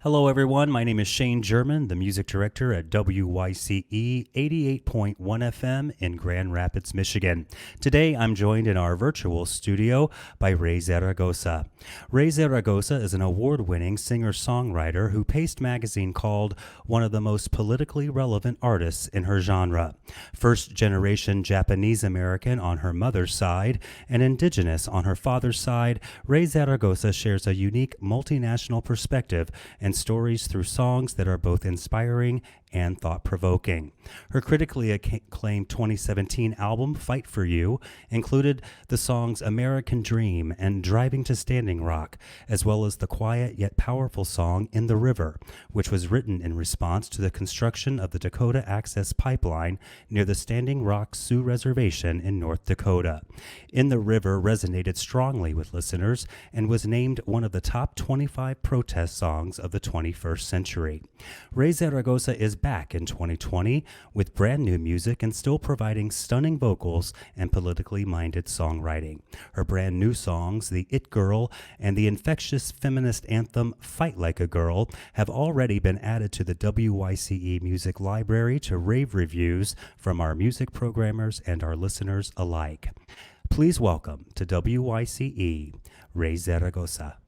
Hello, everyone. My name is Shane German, the music director at WYCE 88.1 FM in Grand Rapids, Michigan. Today, I'm joined in our virtual studio by Raye Zaragoza. Raye Zaragoza is an award-winning singer-songwriter who Paste magazine called one of the most politically relevant artists in her genre. First-generation Japanese-American on her mother's side and indigenous on her father's side, Raye Zaragoza shares a unique multinational perspective and stories through songs that are both inspiring and thought-provoking. Her critically acclaimed 2017 album, Fight For You, included the songs American Dream and Driving to Standing Rock, as well as the quiet yet powerful song In the River, which was written in response to the construction of the Dakota Access Pipeline near the Standing Rock Sioux Reservation in North Dakota. In the River resonated strongly with listeners and was named one of the top 25 protest songs of the 21st century. Raye Zaragoza is back in 2020 with brand new music and still providing stunning vocals and politically minded songwriting. Her brand new songs, The It Girl and the infectious feminist anthem Fight Like a Girl, have already been added to the WYCE Music Library to rave reviews from our music programmers and our listeners alike. Please welcome to WYCE, Raye Zaragoza.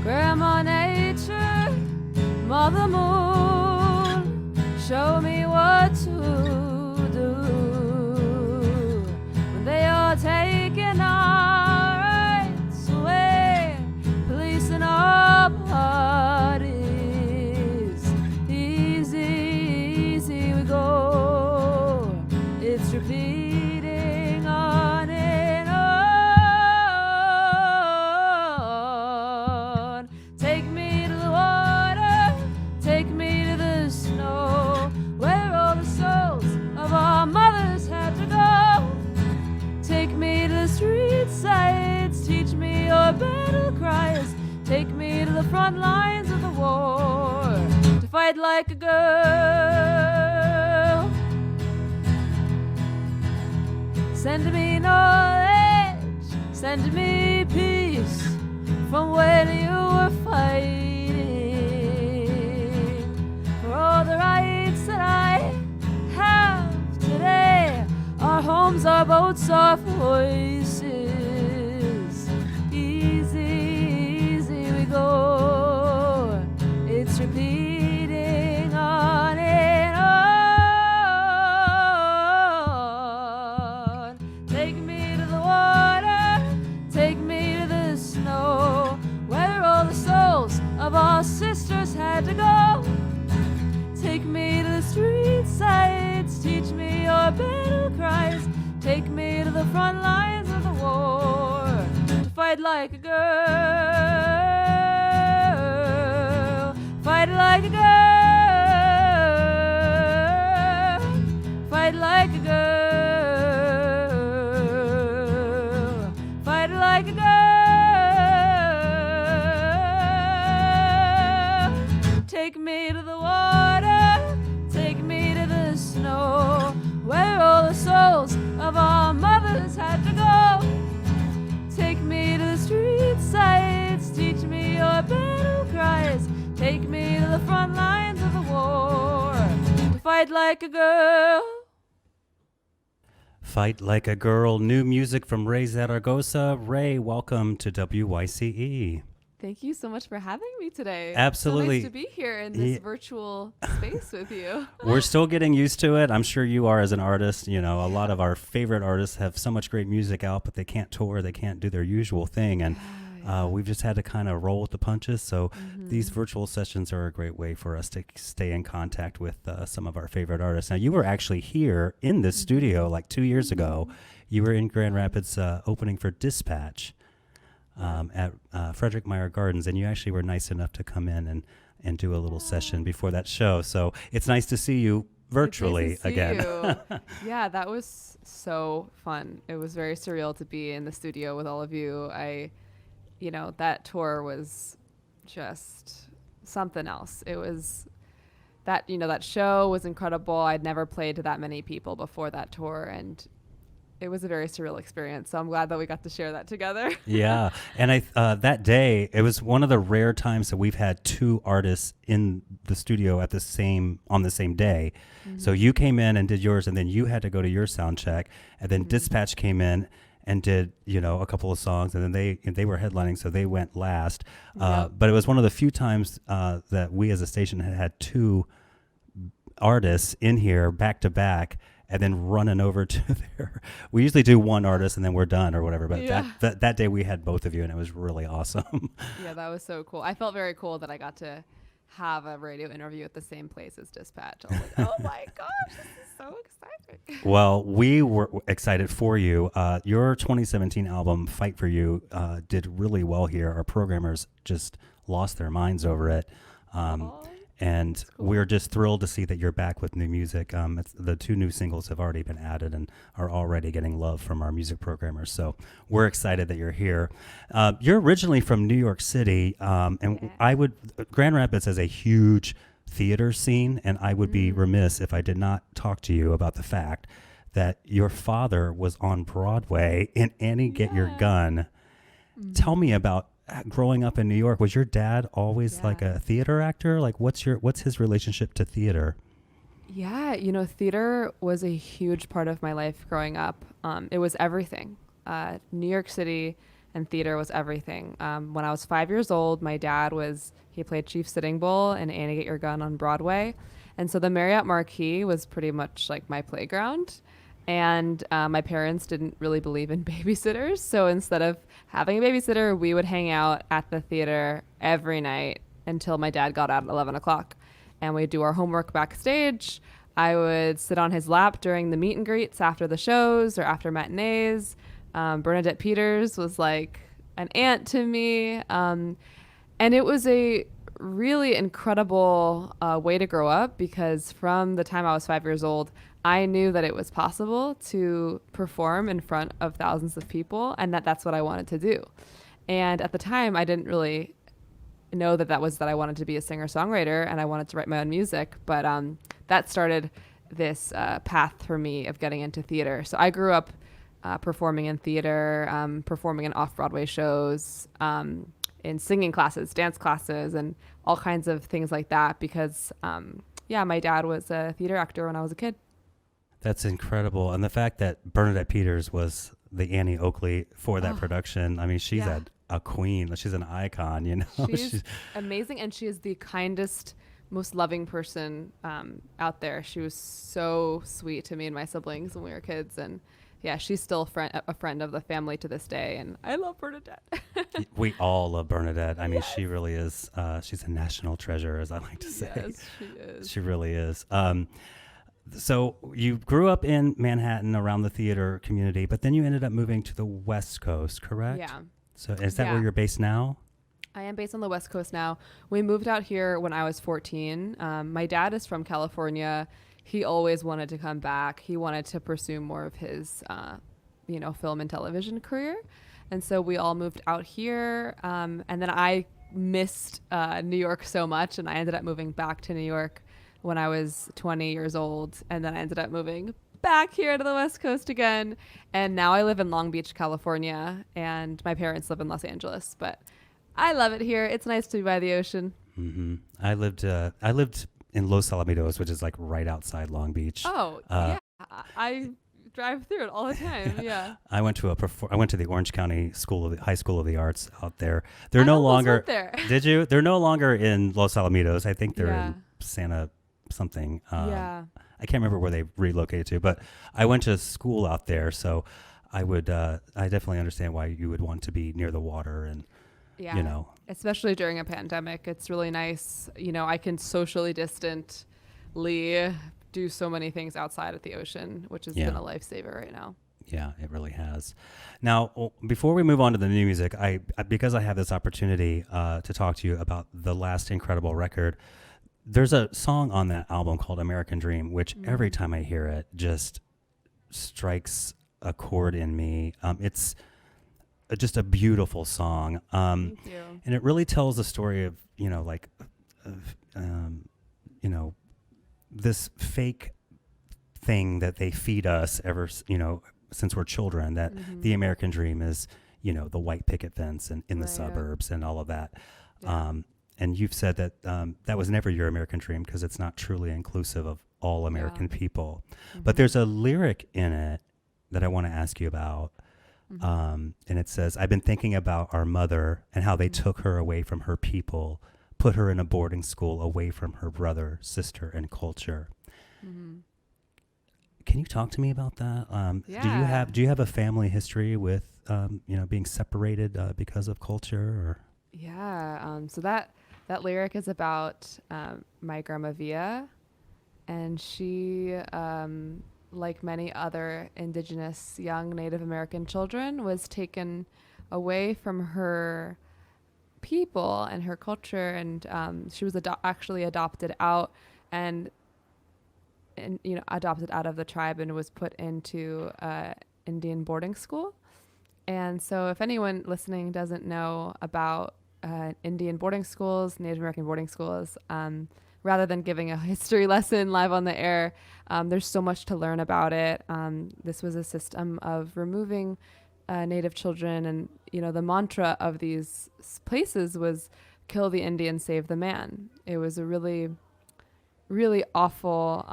Grandma Nature, Mother Moon, show me what to do when they are taking our rights away, policing our bodies. Easy, easy we go. It's repeating on and on. Take me to the water, take me to the snow, where all the souls of our mothers had to go. Take me to the street sides, teach me your battle cries. Take me to the front lines of the war, to fight like a girl. Send me knowledge, send me peace, from when you were fighting for all the rights that I have today. Our homes, our boats, our voices. Easy, easy we go. It's repeating on and on. Take me to the water, take me to the snow, where all the souls of our sisters had to go. Take me to the street sides, teach me your battle cries. Take me to the front lines of the war, to fight like a girl. Fight like a girl. Fight like a girl. Fight like a girl. Take me to the water, take me to the snow, where all the souls of our mothers had to go. Take me to the street sides, teach me your battle cries. Take me to the front lines of the war, to fight like a girl. Fight Like a Girl, new music from Raye Zaragoza. Raye, welcome to WYCE. Thank you so much for having me today. Absolutely. It's so nice to be here in this virtual space with you. We're still getting used to it. I'm sure you are as an artist. You know, a lot of our favorite artists have so much great music out, but they can't tour. They can't do their usual thing. And we've just had to kind of roll with the punches. So these virtual sessions are a great way for us to stay in contact with some of our favorite artists. Now, you were actually here in this studio like 2 years ago. You were in Grand Rapids opening for Dispatch. At Frederick Meyer Gardens, and you actually were nice enough to come in and do a little session before that show. So it's nice to see you virtually It's nice to see again. you. Yeah, that was so fun. It was very surreal to be in the studio with all of you. That tour was just something else. It was that show was incredible. I'd never played to that many people before that tour, and it was a very surreal experience. So I'm glad that we got to share that together. Yeah, and that day it was one of the rare times that we've had two artists in the studio at on the same day. So you came in and did yours, and then you had to go to your sound check, and then Dispatch came in and did a couple of songs, and then they were headlining, so they went last. Yep. But it was one of the few times that we as a station had two artists in here back to back, and then running over to there. We usually do one artist and then we're done or whatever. But Yeah. that day we had both of you, and it was really awesome. Yeah, that was so cool. I felt very cool that I got to have a radio interview at the same place as Dispatch. I was like, oh my gosh, this is so exciting. Well, we were excited for you. Your 2017 album, Fight For You, did really well here. Our programmers just lost their minds over it. Aw. And cool. we're just thrilled to see that you're back with new music. The two new singles have already been added and are already getting love from our music programmers. So we're excited that you're here. You're originally from New York City, and Yeah. Grand Rapids has a huge theater scene, and I would be remiss if I did not talk to you about the fact that your father was on Broadway in Annie Get Your Yeah. Gun. Tell me about growing up in New York. Was your dad always like a theater actor? Like what's his relationship to theater? Yeah, theater was a huge part of my life growing up. It was everything. New York City and theater was everything. When I was 5 years old, my dad he played Chief Sitting Bull in Annie Get Your Gun on Broadway. And so the Marriott Marquis was pretty much like my playground. And my parents didn't really believe in babysitters. So instead of having a babysitter, we would hang out at the theater every night until my dad got out at 11 o'clock. And we'd do our homework backstage. I would sit on his lap during the meet and greets after the shows or after matinees. Bernadette Peters was like an aunt to me. And it was a really incredible way to grow up, because from the time I was 5 years old, I knew that it was possible to perform in front of thousands of people, and that's what I wanted to do. And at the time, I didn't really know that I wanted to be a singer-songwriter and I wanted to write my own music. But that started this path for me of getting into theater. So I grew up performing in theater, performing in off-Broadway shows, in singing classes, dance classes, and all kinds of things like that, because my dad was a theater actor when I was a kid. That's incredible. And the fact that Bernadette Peters was the Annie Oakley for that production, I mean, she's a queen. She's an icon, She's amazing, and she is the kindest, most loving person out there. She was so sweet to me and my siblings when we were kids, and she's still a friend of the family to this day, and I love Bernadette. We all love Bernadette. I mean, she really is. She's a national treasure, as I like to say. Yes, she is. She really is. So you grew up in Manhattan around the theater community, but then you ended up moving to the West Coast, correct? Yeah. So is that where you're based now? I am based on the West Coast now. We moved out here when I was 14. My dad is from California. He always wanted to come back. He wanted to pursue more of his, film and television career. And so we all moved out here. And then I missed New York so much, and I ended up moving back to New York when I was 20 years old. And then I ended up moving back here to the West Coast again. And now I live in Long Beach, California, and my parents live in Los Angeles. But I love it here. It's nice to be by the ocean. Mm-hmm. I lived in Los Alamitos, which is like right outside Long Beach. Oh, yeah. I drive through it all the time. Yeah. I went to the Orange County High School of the Arts out there. They're no longer there. Did you? They're no longer in Los Alamitos. I think they're in Santa something. I can't remember where they relocated to, but I went to school out there, so I definitely understand why you would want to be near the water and especially during a pandemic. It's really nice. I can socially distantly do so many things outside of the ocean, which has been a lifesaver right now. Yeah, it really has. Now, before we move on to the new music, because I have this opportunity to talk to you about the last incredible record, there's a song on that album called American Dream, which every time I hear it just strikes a chord in me. It's just a beautiful song. Thank you. And it really tells the story of, of, this fake thing that they feed us since we're children, that the American dream is, the white picket fence and in the suburbs and all of that. Yeah. And you've said that that was never your American dream because it's not truly inclusive of all American people. But there's a lyric in it that I want to ask you about. And it says, I've been thinking about our mother and how they took her away from her people, put her in a boarding school away from her brother, sister, and culture. Can you talk to me about that? Do you have a family history with, being separated because of culture? Or? Yeah. So that lyric is about my grandma Via, and she, like many other indigenous young Native American children, was taken away from her people and her culture, and she was actually adopted out and adopted out of the tribe and was put into Indian boarding school. And so if anyone listening doesn't know about Indian boarding schools, Native American boarding schools, rather than giving a history lesson live on the air, there's so much to learn about it. This was a system of removing Native children, and the mantra of these places was "Kill the Indian, save the man." It was a really, really awful,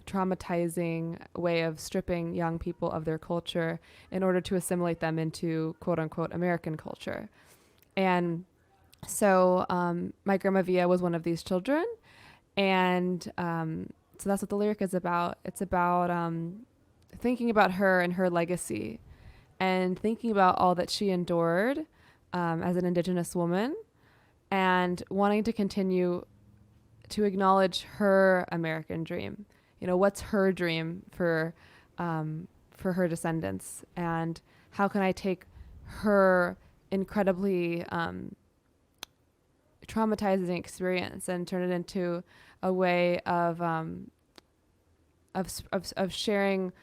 traumatizing way of stripping young people of their culture in order to assimilate them into "quote unquote" American culture. And so my grandma Via was one of these children. And so that's what the lyric is about. It's about thinking about her and her legacy, and thinking about all that she endured as an Indigenous woman, and wanting to continue to acknowledge her American dream. What's her dream for her descendants, and how can I take her incredibly traumatizing experience and turn it into a way of sharing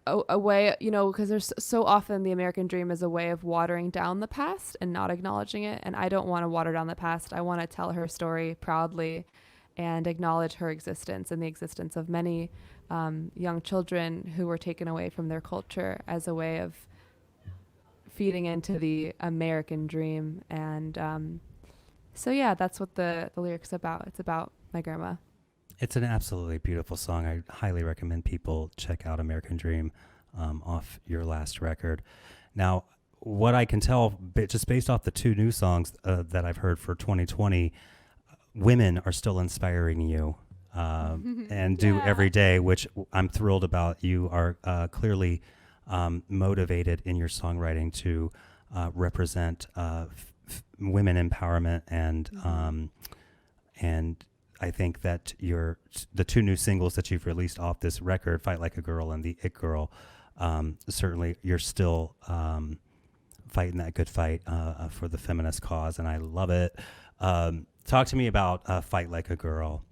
a way, because there's so often the American dream is a way of watering down the past and not acknowledging it. And I don't want to water down the past. I want to tell her story proudly and acknowledge her existence and the existence of many young children who were taken away from their culture as a way of feeding into the American dream. And so yeah, that's what the lyrics about. It's about my grandma. It's an absolutely beautiful song. I highly recommend people check out American Dream off your last record. Now, what I can tell, just based off the two new songs that I've heard for 2020, women are still inspiring you and do every day, which I'm thrilled about. You are clearly motivated in your songwriting to represent women empowerment, and I think that the two new singles that you've released off this record, "Fight Like a Girl" and "The It Girl," certainly you're still fighting that good fight for the feminist cause, and I love it. Talk to me about "Fight Like a Girl."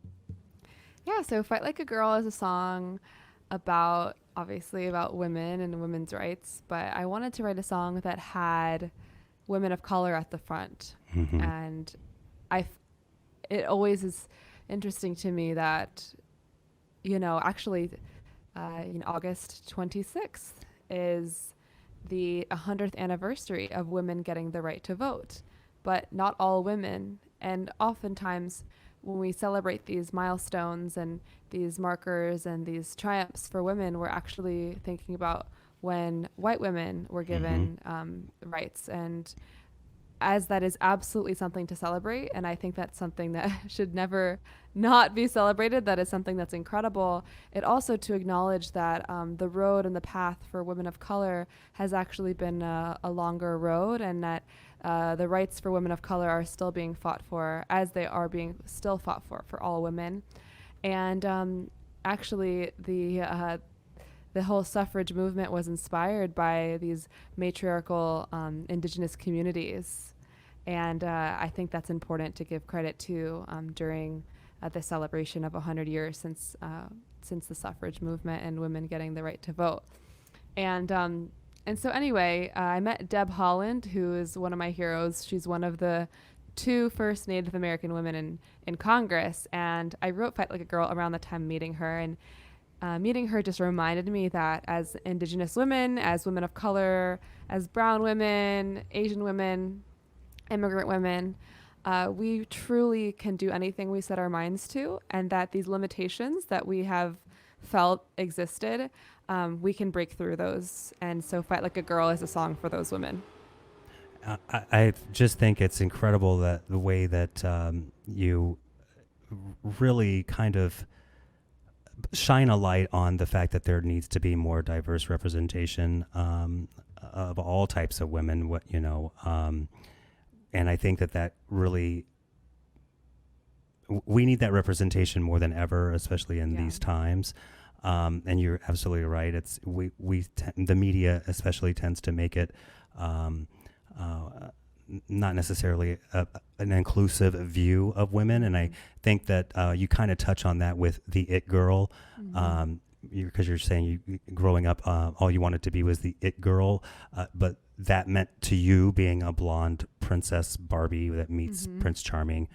Yeah, so "Fight Like a Girl" is a song obviously about women and women's rights, but I wanted to write a song that had women of color at the front. And it always is interesting to me that, actually, August 26th is the 100th anniversary of women getting the right to vote, but not all women. And oftentimes when we celebrate these milestones and these markers and these triumphs for women, we're actually thinking about when white women were given rights. And as that is absolutely something to celebrate, and I think that's something that should never not be celebrated, that is something that's incredible, it also to acknowledge that the road and the path for women of color has actually been a longer road, and that the rights for women of color are still being fought for, as they are being still fought for all women. And actually the whole suffrage movement was inspired by these matriarchal indigenous communities. And I think that's important to give credit to during the celebration of 100 years since the suffrage movement and women getting the right to vote. And so anyway, I met Deb Haaland, who is one of my heroes. She's one of the 2 first Native American women in Congress. And I wrote Fight Like a Girl around the time meeting her. And meeting her just reminded me that as Indigenous women, as women of color, as brown women, Asian women, immigrant women, we truly can do anything we set our minds to, and that these limitations that we have felt existed, we can break through those. And so Fight Like a Girl is a song for those women. I just think it's incredible that the way that you really kind of shine a light on the fact that there needs to be more diverse representation of all types of women, and I think that really, we need that representation more than ever, especially in these times. And you're absolutely right. It's the media especially tends to make it not necessarily an inclusive view of women. And I think that you kind of touch on that with the It Girl, because you're saying growing up, all you wanted to be was the It Girl, but that meant to you being a blonde princess Barbie that meets Prince Charming.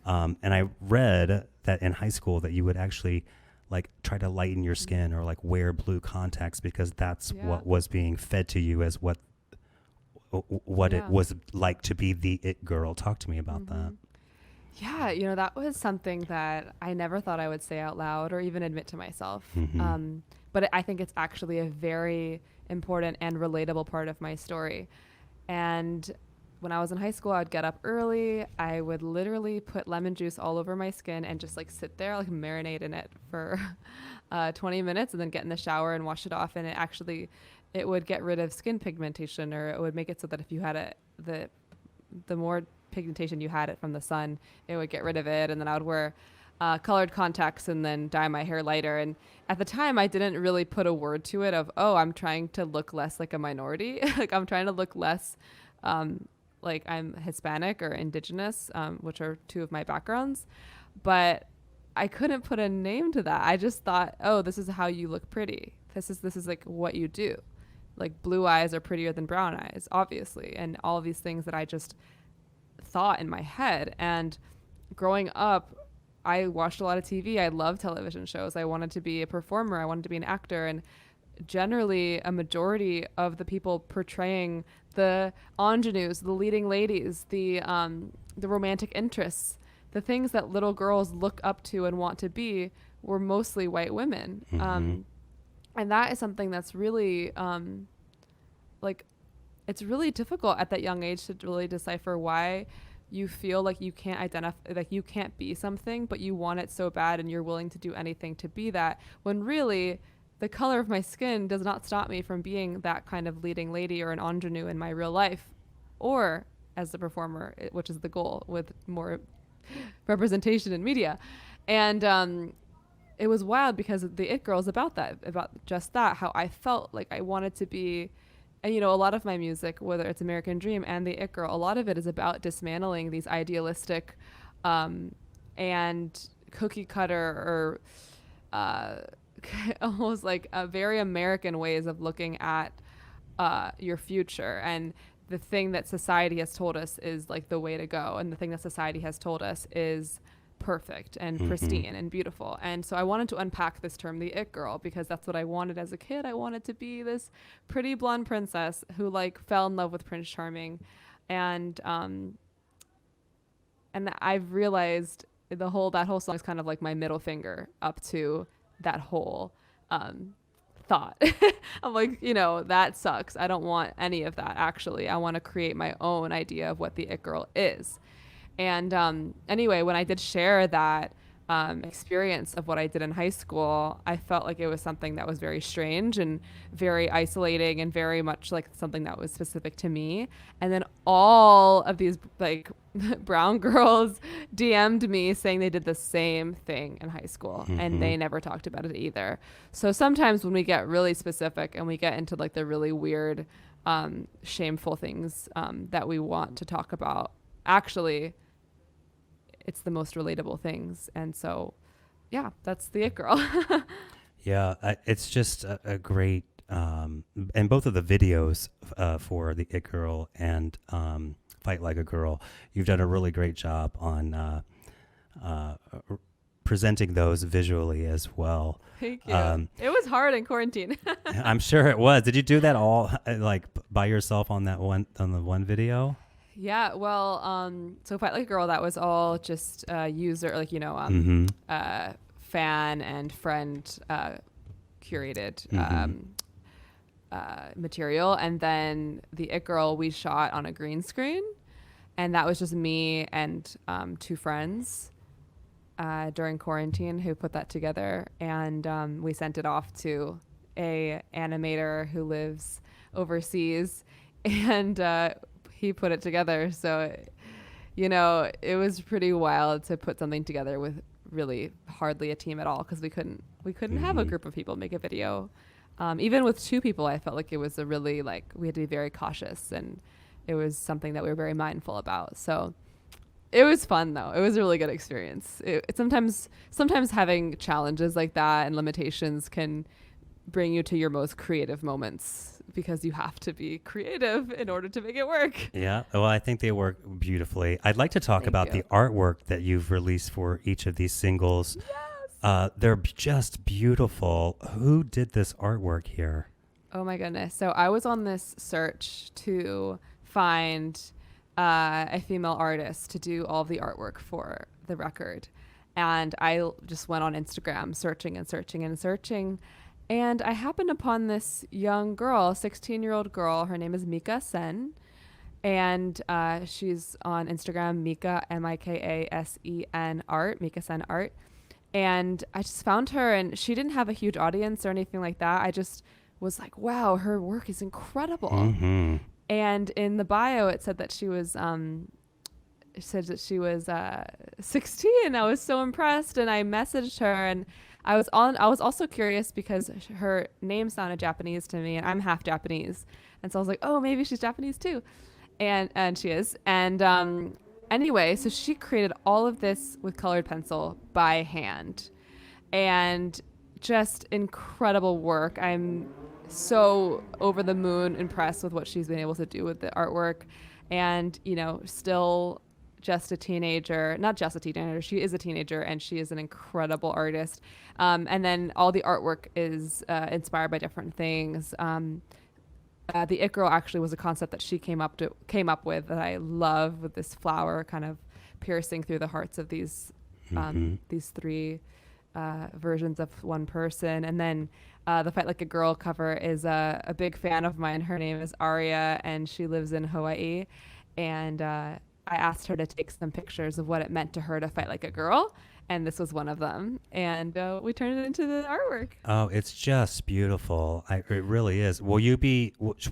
And I read that in high school that you would actually like try to lighten your skin or like wear blue contacts because that's what was being fed to you as what it was like to be the It Girl. Talk to me about that. Yeah, that was something that I never thought I would say out loud or even admit to myself. But I think it's actually a very important and relatable part of my story. And when I was in high school, I'd get up early. I would literally put lemon juice all over my skin and just like sit there, like marinate in it for 20 minutes and then get in the shower and wash it off. And it would get rid of skin pigmentation, or it would make it so that if you had the more pigmentation you had it from the sun, it would get rid of it. And then I would wear colored contacts and then dye my hair lighter. And at the time I didn't really put a word to it of, I'm trying to look less like a minority. Like I'm trying to look less like I'm Hispanic or Indigenous, which are 2 of my backgrounds. But I couldn't put a name to that. I just thought, this is how you look pretty. This is like what you do. Like blue eyes are prettier than brown eyes, obviously. And all of these things that I just thought in my head. And growing up, I watched a lot of TV. I loved television shows. I wanted to be a performer. I wanted to be an actor. And generally, a majority of the people portraying the ingenues, the leading ladies, the romantic interests, the things that little girls look up to and want to be, were mostly white women. And that is something that's really it's really difficult at that young age to really decipher why you feel like you can't identify, like you can't be something, but you want it so bad and you're willing to do anything to be that, when really the color of my skin does not stop me from being that kind of leading lady or an ingenue in my real life, or as the performer, which is the goal with more representation in media. And it was wild because the It Girl is about that, about just that, how I felt like I wanted to be. And, a lot of my music, whether it's American Dream and the It Girl, a lot of it is about dismantling these idealistic and cookie cutter or almost like a very American ways of looking at your future. And the thing that society has told us is like the way to go. And the thing that society has told us is perfect and pristine and beautiful. And so I wanted to unpack this term, the It Girl, because that's what I wanted as a kid. I wanted to be this pretty blonde princess who like fell in love with Prince Charming. And I've realized that whole song is kind of like my middle finger up to that whole thought. I'm like, that sucks. I don't want any of that. Actually, I want to create my own idea of what the It Girl is. And anyway, when I did share that experience of what I did in high school, I felt like it was something that was very strange and very isolating and very much like something that was specific to me. And then all of these like brown girls DM'd me saying they did the same thing in high school and they never talked about it either. So sometimes when we get really specific and we get into like the really weird, shameful things that we want to talk about, actually it's the most relatable things. And so, yeah, that's the It Girl. Yeah, it's just a great, and both of the videos for the It Girl and Fight Like a Girl, you've done a really great job on presenting those visually as well. Thank you. It was hard in quarantine. I'm sure it was. Did you do that all like by yourself on that one on the one video? Yeah, well, so Fight Like a Girl, that was all just user, like, fan and friend curated material. And then the It Girl we shot on a green screen, and that was just me and two friends during quarantine who put that together. And we sent it off to a animator who lives overseas, and he put it together. So, it was pretty wild to put something together with really hardly a team at all, because we couldn't have a group of people make a video. Even with two people, I felt like it was a really, like, we had to be very cautious, and it was something that we were very mindful about. So it was fun, though. It was a really good experience. It sometimes having challenges like that and limitations can bring you to your most creative moments, because you have to be creative in order to make it work. Yeah, well, I think they work beautifully. I'd like to talk about the artwork that you've released for each of these singles. Yes. They're just beautiful. Who did this artwork here? Oh my goodness. So I was on this search to find a female artist to do all of the artwork for the record. And I just went on Instagram searching and searching and searching. And I happened upon this young girl, 16-year-old girl. Her name is Mika Sen. And she's on Instagram, Mika, Mikasen art, Mika Sen art. And I just found her, and she didn't have a huge audience or anything like that. I just was like, wow, her work is incredible. Mm-hmm. And in the bio, it said that she was 16. I was so impressed, and I messaged her, and I was also curious because her name sounded Japanese to me, and I'm half Japanese. And so I was like, oh, maybe she's Japanese too. And she is. And anyway, so she created all of this with colored pencil by hand, and just incredible work. I'm so over the moon impressed with what she's been able to do with the artwork. And, still just a teenager, not just a teenager, she is a teenager, and she is an incredible artist. And then all the artwork is inspired by different things. The It Girl actually was a concept that she came up with that I love, with this flower kind of piercing through the hearts of these three versions of one person. And then the Fight Like a Girl cover is a big fan of mine. Her name is Aria, and she lives in Hawaii. And I asked her to take some pictures of what it meant to her to fight like a girl, and this was one of them. And we turned it into the artwork. Oh, it's just beautiful. It really is. Will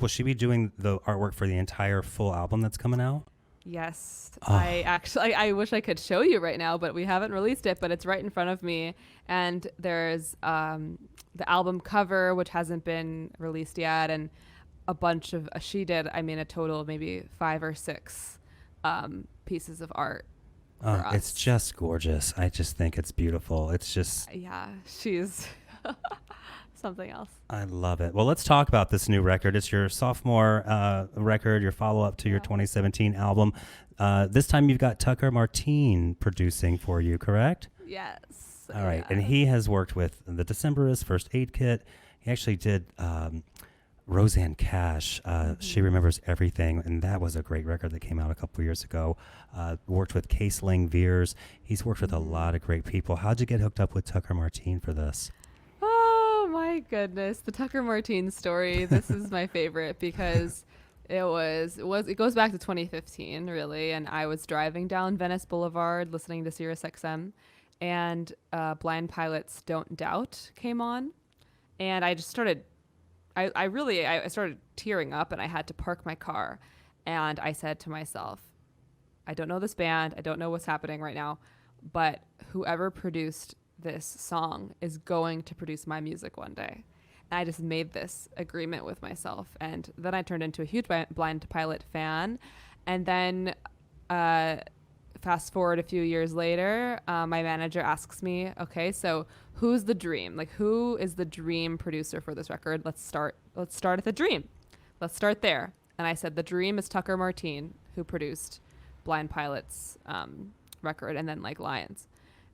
she be doing the artwork for the entire full album that's coming out? Yes. Oh. I wish I could show you right now, but we haven't released it, but it's right in front of me. And there's the album cover, which hasn't been released yet, and a bunch of a total of maybe 5 or 6 pieces of art. It's just gorgeous. I just think it's beautiful. It's just she's something else. I love it. Well, let's talk about this new record. It's your sophomore record, your follow-up to your 2017 album. This time you've got Tucker Martine producing for you, correct? Yes. All right. And he has worked with The Decemberists, First Aid Kit. He actually did Roseanne Cash. She Remembers Everything, and that was a great record that came out a couple years ago. Worked with Case Lang Veers. He's worked with a lot of great people. How'd you get hooked up with Tucker Martine for this? Oh my goodness, the Tucker Martine story. This is my favorite because it goes back to 2015 really, and I was driving down Venice Boulevard listening to Sirius XM, and Blind Pilot's Don't Doubt came on, and I just started I started tearing up, and I had to park my car, and I said to myself, I don't know this band, I don't know what's happening right now, but whoever produced this song is going to produce my music one day. And I just made this agreement with myself, and then I turned into a huge Blind Pilot fan. And then Fast forward a few years later, my manager asks me, okay, so who's the dream? Like, who is the dream producer for this record? Let's start at the dream. Let's start there. And I said, the dream is Tucker Martine, who produced Blind Pilot's record and then like Lions.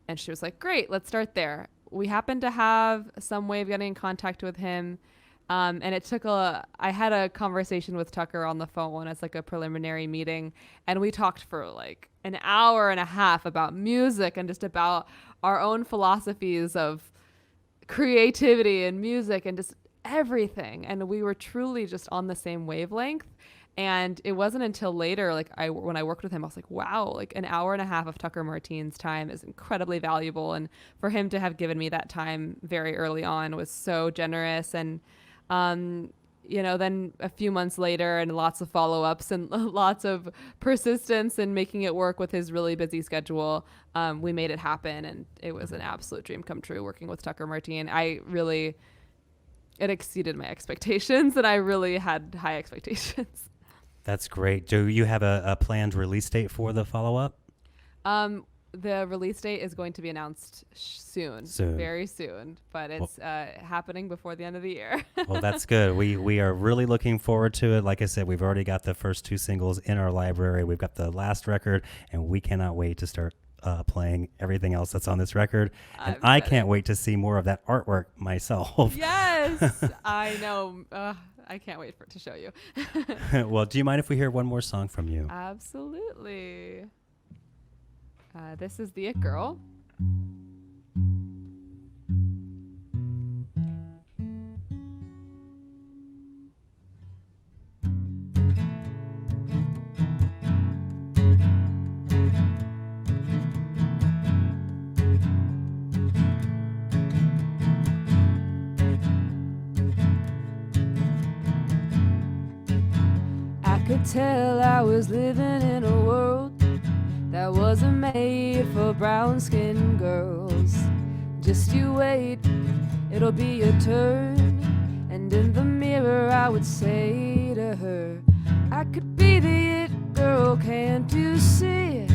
And she was like, great, let's start there. We happened to have some way of getting in contact with him. And it took I had a conversation with Tucker on the phone as like a preliminary meeting. And we talked for like an hour and a half about music and just about our own philosophies of creativity and music and just everything. And we were truly just on the same wavelength. And it wasn't until later, like when I worked with him, I was like, wow, like an hour and a half of Tucker Martine's time is incredibly valuable. And for him to have given me that time very early on was so generous. And, then a few months later and lots of follow-ups and lots of persistence and making it work with his really busy schedule, we made it happen. And it was an absolute dream come true working with Tucker Martine. It exceeded my expectations, and I really had high expectations. That's great. Do you have a planned release date for the follow-up? The release date is going to be announced soon, very soon, but it's happening before the end of the year. Well, that's good. We are really looking forward to it. Like I said, we've already got the first 2 singles in our library. We've got the last record, and we cannot wait to start playing everything else that's on this record. And I can't wait to see more of that artwork myself. Yes, I know. I can't wait to show you. Well, do you mind if we hear one more song from you? Absolutely. This is The It Girl. I could tell I was living in a world that wasn't made for brown-skinned girls. Just you wait, it'll be your turn. And in the mirror I would say to her, I could be the it girl, can't you see?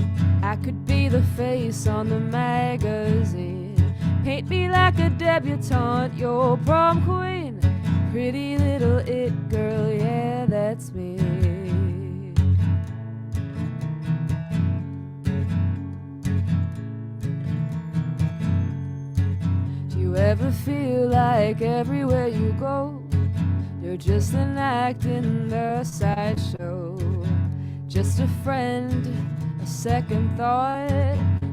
I could be the face on the magazine. Paint me like a debutante, your prom queen. Pretty little it girl, yeah, that's me. You ever feel like everywhere you go, you're just an act in the sideshow? Just a friend, a second thought.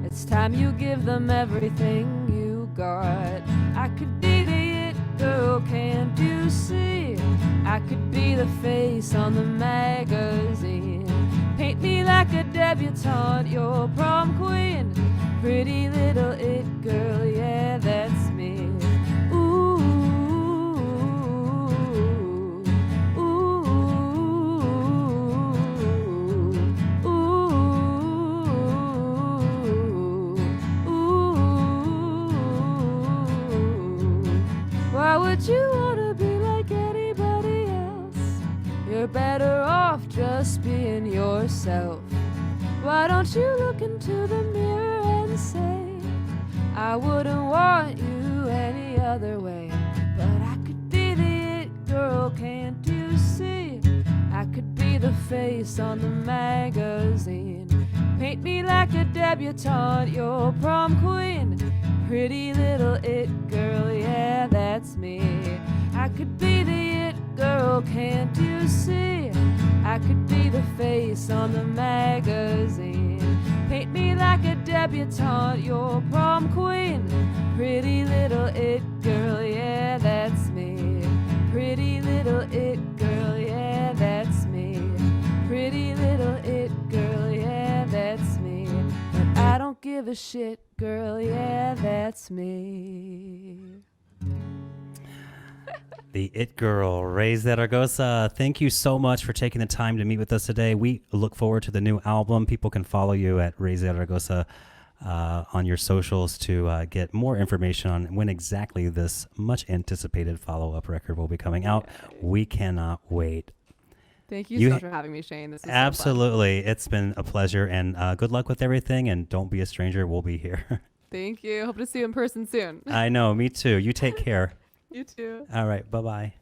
It's time you give them everything you got. I could be the it girl, can't you see? I could be the face on the magazine. Paint me like a debutante, your prom queen. Pretty little it girl, yeah, that's me. Ooh, ooh, ooh, ooh. Why would you wanna be like anybody else? You're better off just being yourself. Why don't you look into the mirror and say, I wouldn't want you any other way. But I could be the it girl, can't you see? I could be the face on the magazine. Paint me like a debutante, your prom queen. Pretty little it girl, yeah, that's me. I could be the it girl, can't you see? I could be the face on the magazine. Paint me like a debutante, your prom queen. Pretty little it girl, yeah, that's me. Pretty little it girl, yeah, that's me. Pretty little it girl, yeah, that's me. But I don't give a shit, girl, yeah, that's me. The It Girl, Raye Zaragoza. Thank you so much for taking the time to meet with us today. We look forward to the new album. People can follow you at Raye Zaragoza on your socials to get more information on when exactly this much anticipated follow-up record will be coming out. We cannot wait. Thank you so much for having me, Shane. This is so fun. Absolutely. It's been a pleasure, and good luck with everything, and don't be a stranger. We'll be here. Thank you. Hope to see you in person soon. I know. Me too. You take care. You too. All right. Bye-bye.